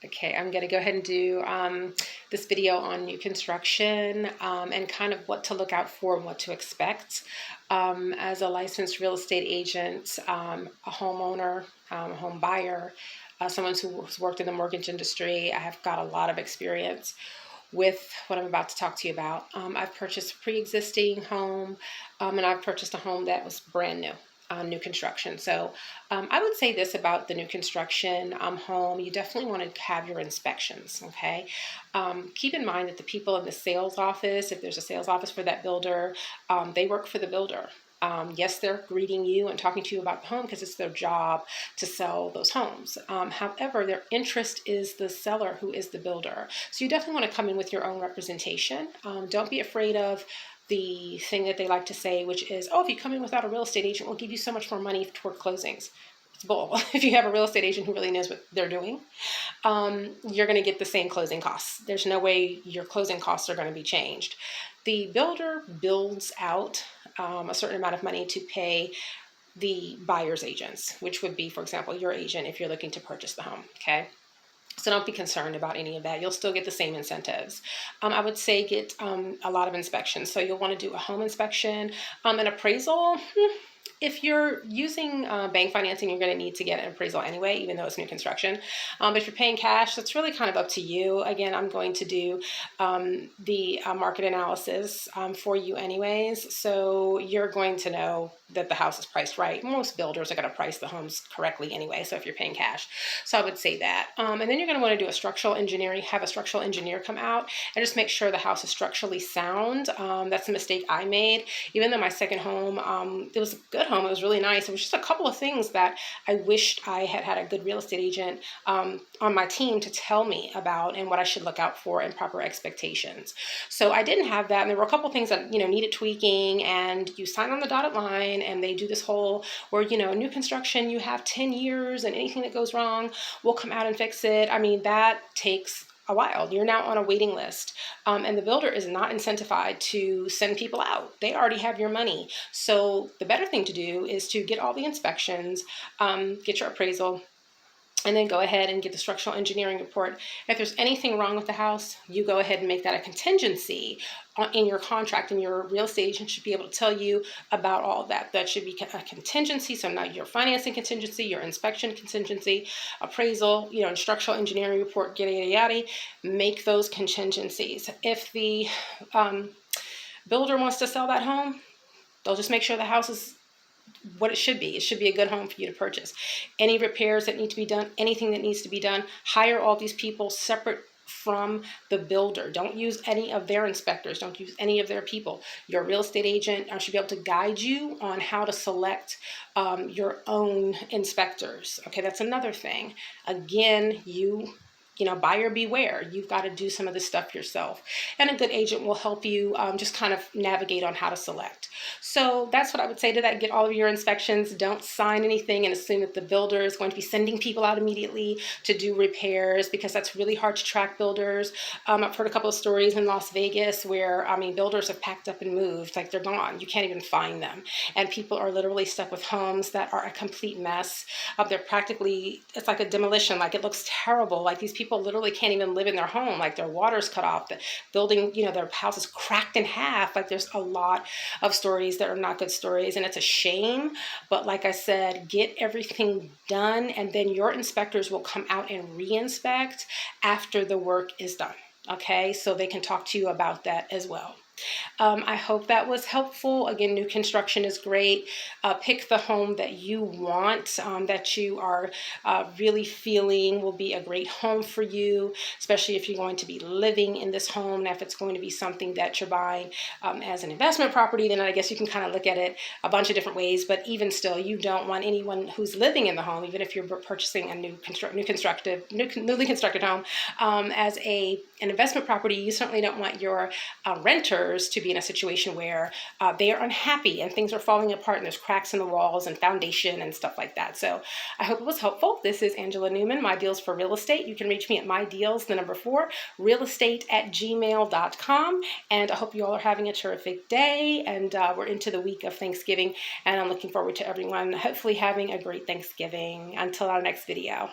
Okay, I'm going to go ahead and do this video on new construction and kind of what to look out for and what to expect. As a licensed real estate agent, a homeowner, a home buyer, someone who's worked in the mortgage industry, I have got a lot of experience with what I'm about to talk to you about. I've purchased a pre-existing home and I've purchased a home that was brand new. New construction. So I would say this about the new construction home. You definitely want to have your inspections, okay? Keep in mind that the people in the sales office, if there's a sales office for that builder, they work for the builder. Yes, they're greeting you and talking to you about the home because it's their job to sell those homes. However, their interest is the seller who is the builder. So you definitely want to come in with your own representation. Don't be afraid of the thing that they like to say, which is, oh, if you come in without a real estate agent, we'll give you so much more money toward closings. It's bull. If you have a real estate agent who really knows what they're doing, you're going to get the same closing costs. There's no way your closing costs are going to be changed. The builder builds out a certain amount of money to pay the buyer's agents, which would be, for example, your agent if you're looking to purchase the home, okay? So don't be concerned about any of that. You'll still get the same incentives. I would say get a lot of inspections. So you'll want to do a home inspection, an appraisal. If you're using bank financing, you're going to need to get an appraisal anyway, even though it's new construction. But if you're paying cash, that's really kind of up to you. Again, I'm going to do the market analysis for you anyways. So you're going to know that the house is priced right. Most builders are going to price the homes correctly anyway, so if you're paying cash. So I would say that. And then you're going to want to do a structural engineering, have a structural engineer come out and just make sure the house is structurally sound. That's a mistake I made. Even though my second home, it was a good home, it was really nice. It was just a couple of things that I wished I had had a good real estate agent on my team to tell me about and what I should look out for and proper expectations. So I didn't have that, and there were a couple of things that needed tweaking, and you sign on the dotted line and they do this whole where new construction, you have 10 years and anything that goes wrong, we'll come out and fix it. I mean, that takes a while. You're now on a waiting list, and the builder is not incentivized to send people out. They already have your money. So the better thing to do is to get all the inspections, get your appraisal, and then go ahead and get the structural engineering report. If there's anything wrong with the house, you go ahead and make that a contingency in your contract, and your real estate agent should be able to tell you about all of that. That should be a contingency. So now your financing contingency, your inspection contingency, appraisal, and structural engineering report, yada, yada, yada. Make those contingencies. If the builder wants to sell that home, they'll just make sure the house is what it should be. It should be a good home for you to purchase. Any repairs that need to be done, anything that needs to be done, hire all these people separate from the builder. Don't use any of their inspectors. Don't use any of their people. Your real estate agent should be able to guide you on how to select your own inspectors. Okay, that's another thing. Again, buyer beware. You've got to do some of this stuff yourself. And a good agent will help you just kind of navigate on how to select. So that's what I would say to that. Get all of your inspections. Don't sign anything and assume that the builder is going to be sending people out immediately to do repairs, because that's really hard to track builders. I've heard a couple of stories in Las Vegas where, builders have packed up and moved, like they're gone. You can't even find them. And people are literally stuck with homes that are a complete mess. It's like a demolition. Like, it looks terrible. Like, these people literally can't even live in their home. Like, their water's cut off, the building, their house is cracked in half. Like, there's a lot of stories that are not good stories, and it's a shame. But like I said, get everything done, and then your inspectors will come out and re-inspect after the work is done. Okay, so they can talk to you about that as well. I hope that was helpful. Again, new construction is great. Pick the home that you want, that you are really feeling will be a great home for you, especially if you're going to be living in this home. Now, if it's going to be something that you're buying as an investment property, then I guess you can kind of look at it a bunch of different ways. But even still, you don't want anyone who's living in the home, even if you're purchasing a newly constructed home, as an investment property. You certainly don't want your renters to be in a situation where they are unhappy and things are falling apart and there's cracks in the walls and foundation and stuff like that. So I hope it was helpful. This is Angela Newman, My Deals for Real Estate. You can reach me at mydeals4, realestate@gmail.com. And I hope you all are having a terrific day. And we're into the week of Thanksgiving, and I'm looking forward to everyone hopefully having a great Thanksgiving. Until our next video.